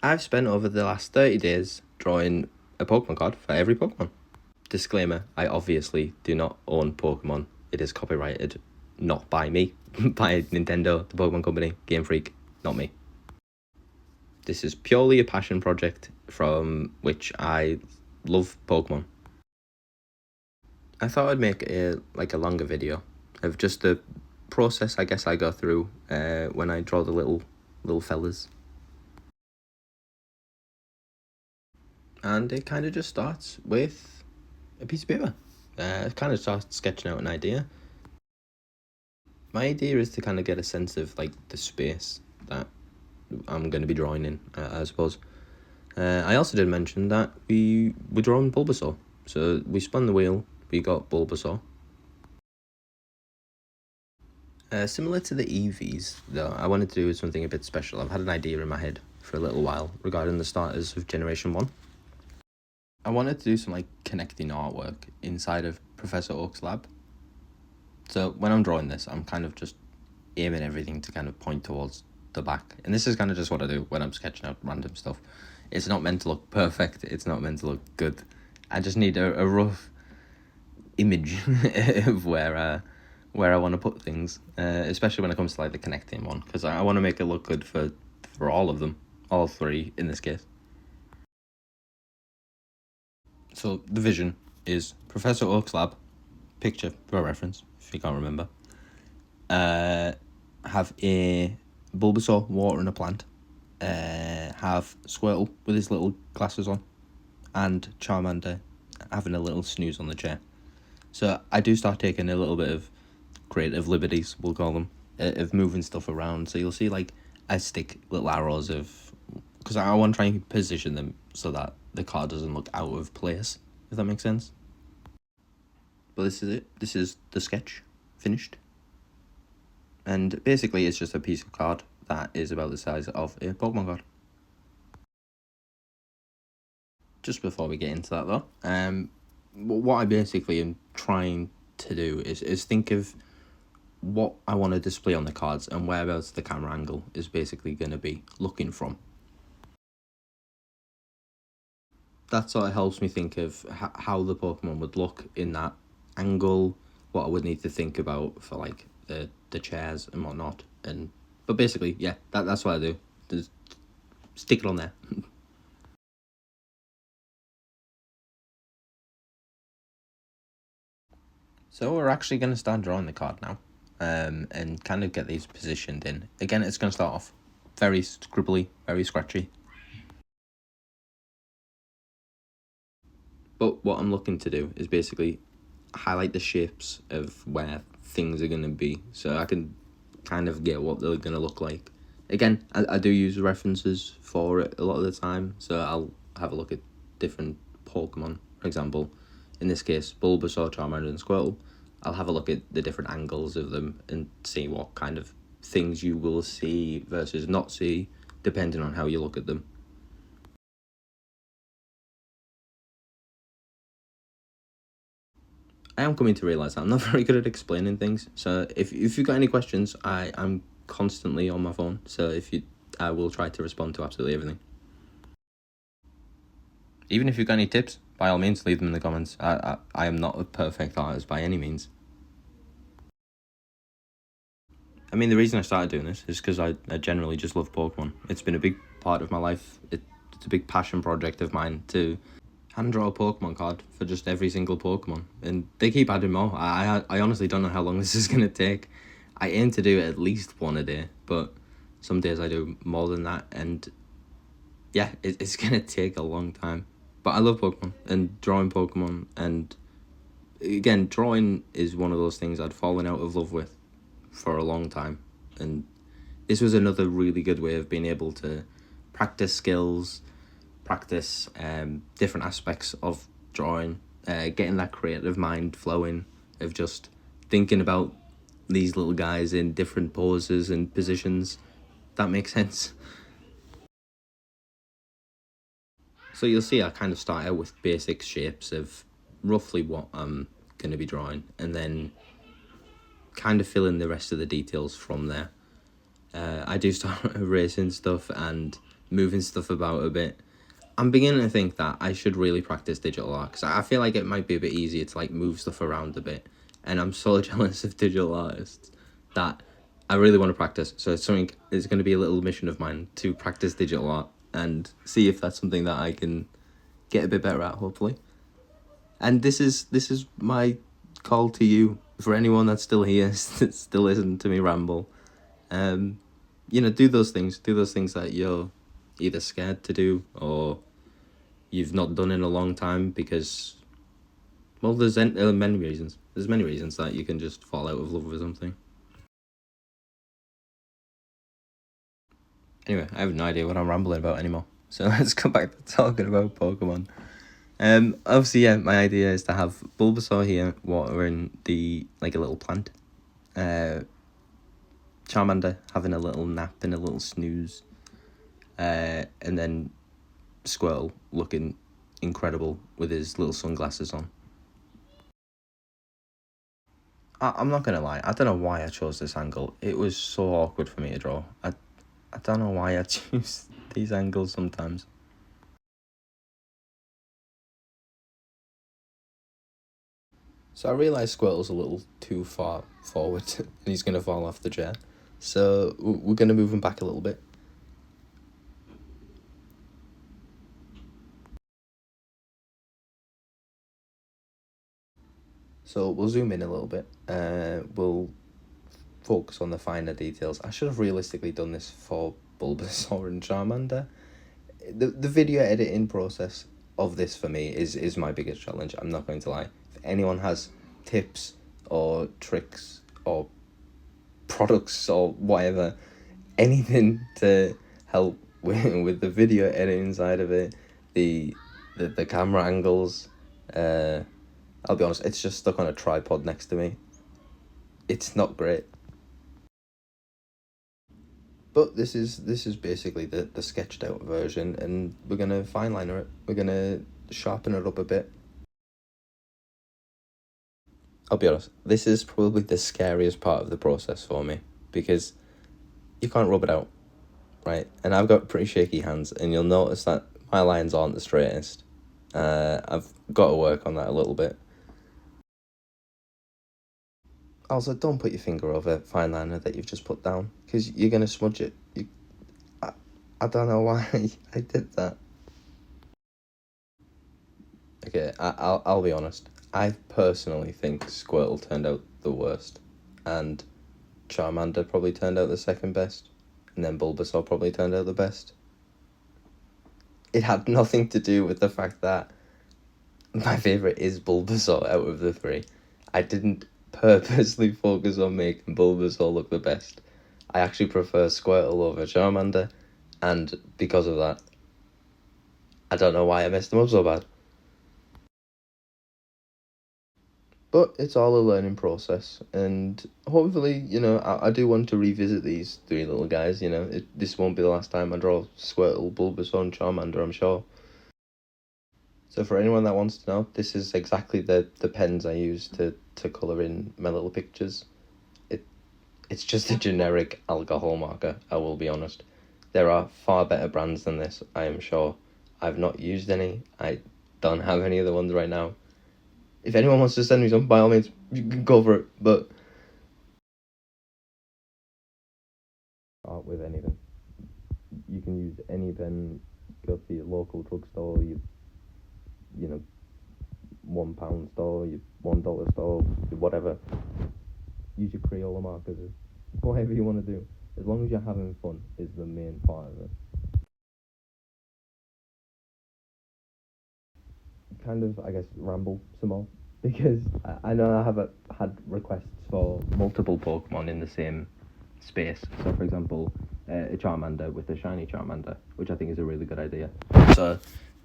I've spent over the last 30 days drawing a Pokemon card for every Pokemon. Disclaimer, I obviously do not own Pokemon. It is copyrighted, not by me, by Nintendo, the Pokemon Company, Game Freak, not me. This is purely a passion project from which I love Pokemon. I thought I'd make a longer video of just the process I guess I go through when I draw the little fellas. And it kind of just starts with a piece of paper. It kind of starts sketching out an idea. My idea is to kind of get a sense of like the space that I'm going to be drawing in, I suppose. I also did mention that we were drawing Bulbasaur. So we spun the wheel, we got Bulbasaur. Similar to the Eevees, though, I wanted to do something a bit special. I've had an idea in my head for a little while regarding the starters of Generation 1. I wanted to do some like connecting artwork inside of Professor Oak's lab. So when I'm drawing this, I'm kind of just aiming everything to kind of point towards the back. And this is kind of just what I do when I'm sketching out random stuff. It's not meant to look perfect. It's not meant to look good. I just need a rough image of where I want to put things, especially when it comes to like the connecting one, because I want to make it look good for all of them, all three in this case. So the vision is Professor Oak's lab, picture for reference if you can't remember. Have a Bulbasaur watering a plant. Have Squirtle with his little glasses on, and Charmander having a little snooze on the chair. So I do start taking a little bit of creative liberties, we'll call them, of moving stuff around. So you'll see like I stick little arrows of, because I want to try and position them so that the card doesn't look out of place, if that makes sense. But this is it. This is the sketch finished. And basically it's just a piece of card that is about the size of a Pokemon card. Just before we get into that though, what I basically am trying to do is think of what I want to display on the cards and whereabouts the camera angle is basically going to be looking from. That sort of helps me think of how the Pokemon would look in that angle, what I would need to think about for like the chairs and whatnot. But basically, yeah, that's what I do. Just stick it on there. So we're actually going to start drawing the card now, and kind of get these positioned in. Again, it's going to start off very scribbly, very scratchy. But what I'm looking to do is basically highlight the shapes of where things are going to be, so I can kind of get what they're going to look like. Again, I do use references for it a lot of the time, so I'll have a look at different Pokemon, for example. In this case, Bulbasaur, Charmander and Squirtle. I'll have a look at the different angles of them and see what kind of things you will see versus not see, depending on how you look at them. I am coming to realise that I'm not very good at explaining things, so if you've got any questions, I'm constantly on my phone, so I will try to respond to absolutely everything. Even if you've got any tips, by all means, leave them in the comments. I am not a perfect artist by any means. I mean, the reason I started doing this is because I generally just love Pokemon. It's been a big part of my life. It's a big passion project of mine to hand draw a Pokemon card for just every single Pokemon. And they keep adding more. I honestly don't know how long this is going to take. I aim to do at least one a day, but some days I do more than that. And yeah, it's going to take a long time. But I love Pokemon and drawing Pokemon. And again, drawing is one of those things I'd fallen out of love with for a long time, and this was another really good way of being able to practice skills, practice different aspects of drawing, getting that creative mind flowing of just thinking about these little guys in different poses and positions. That makes sense. So you'll see I kind of start out with basic shapes of roughly what I'm going to be drawing, and then kind of fill in the rest of the details from there. I do start erasing stuff and moving stuff about a bit. I'm beginning to think that I should really practice digital art, because I feel like it might be a bit easier to like move stuff around a bit, and I'm so jealous of digital artists that I really want to practice. So it's something, it's going to be a little mission of mine to practice digital art and see if that's something that I can get a bit better at, hopefully. And this is my call to you, for anyone that's still here, still listening to me ramble. Do those things. Do those things that you're either scared to do or you've not done in a long time, because, well, there's many reasons. There's many reasons that you can just fall out of love with something. Anyway, I have no idea what I'm rambling about anymore. So let's come back to talking about Pokemon. Obviously, yeah, my idea is to have Bulbasaur here watering a little plant. Charmander having a little nap and a little snooze. And then Squirtle looking incredible with his little sunglasses on. I'm not gonna lie, I don't know why I chose this angle. It was so awkward for me to draw. I don't know why I choose these angles sometimes. So I realise Squirtle's a little too far forward and he's going to fall off the chair. So we're going to move him back a little bit. So we'll zoom in a little bit. We'll focus on the finer details. I should have realistically done this for Bulbasaur and Charmander. The video editing process of this for me is my biggest challenge. I'm not going to lie. If anyone has tips or tricks or products or whatever, anything to help with the video editing side of it, the camera angles, I'll be honest, it's just stuck on a tripod next to me. It's not great. But this is basically the sketched out version, and we're gonna fine liner it. We're gonna sharpen it up a bit. I'll be honest, this is probably the scariest part of the process for me, because you can't rub it out, right? And I've got pretty shaky hands, and you'll notice that my lines aren't the straightest. I've got to work on that a little bit. Also, don't put your finger over fine liner that you've just put down, because you're going to smudge it. I don't know why I did that. Okay, I'll be honest. I personally think Squirtle turned out the worst, and Charmander probably turned out the second best, and then Bulbasaur probably turned out the best. It had nothing to do with the fact that my favourite is Bulbasaur out of the three. I didn't purposely focus on making Bulbasaur look the best. I actually prefer Squirtle over Charmander, and because of that, I don't know why I messed them up so bad. But it's all a learning process, and hopefully, I do want to revisit these three little guys. This won't be the last time I draw Squirtle, Bulbasaur, and Charmander, I'm sure. So for anyone that wants to know, this is exactly the pens I use to colour in my little pictures. It's just a generic alcohol marker, I will be honest. There are far better brands than this, I am sure. I've not used any. I don't have any of the ones right now. If anyone wants to send me some, by all means, you can go for it, but art with anything. You can use any pen, go to your local drugstore, your £1 store, your $1 store, whatever. Use your Crayola markers, whatever you want to do. As long as you're having fun is the main part of it. Kind of, I guess, ramble some more, because I know I have had requests for multiple Pokemon in the same space. So, for example, a Charmander with a shiny Charmander, which I think is a really good idea. So,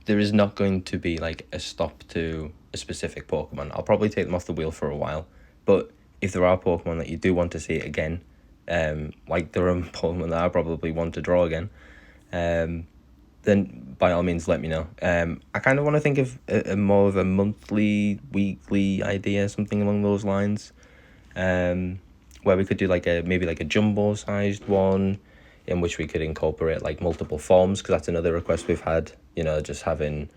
there is not going to be like a stop to a specific Pokemon. I'll probably take them off the wheel for a while, but if there are Pokemon that you do want to see again, like there are Pokemon that I probably want to draw again, then by all means let me know. I kind of want to think of a more of a monthly, weekly idea, something along those lines, where we could do maybe like a jumbo sized one, in which we could incorporate like multiple forms, because that's another request we've had, just having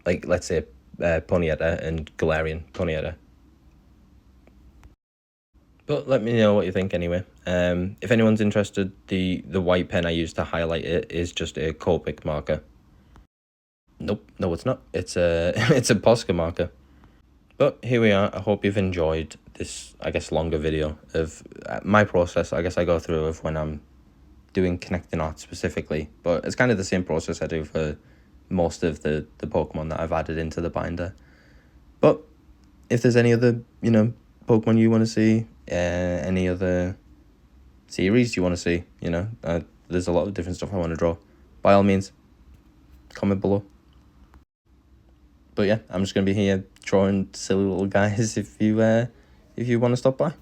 like, let's say, Ponyta and Galarian Ponyta. But let me know what you think anyway. If anyone's interested, the white pen I use to highlight it is just a Copic marker. Nope, no it's not. It's a it's a Posca marker. But here we are. I hope you've enjoyed this, I guess, longer video of my process. I guess I go through of when I'm doing connecting art specifically, but it's kind of the same process I do for most of the Pokemon that I've added into the binder. But if there's any other, Pokemon you want to see, any other series you want to see, there's a lot of different stuff I want to draw. By all means, comment below. But yeah, I'm just going to be here drawing silly little guys if you want to stop by.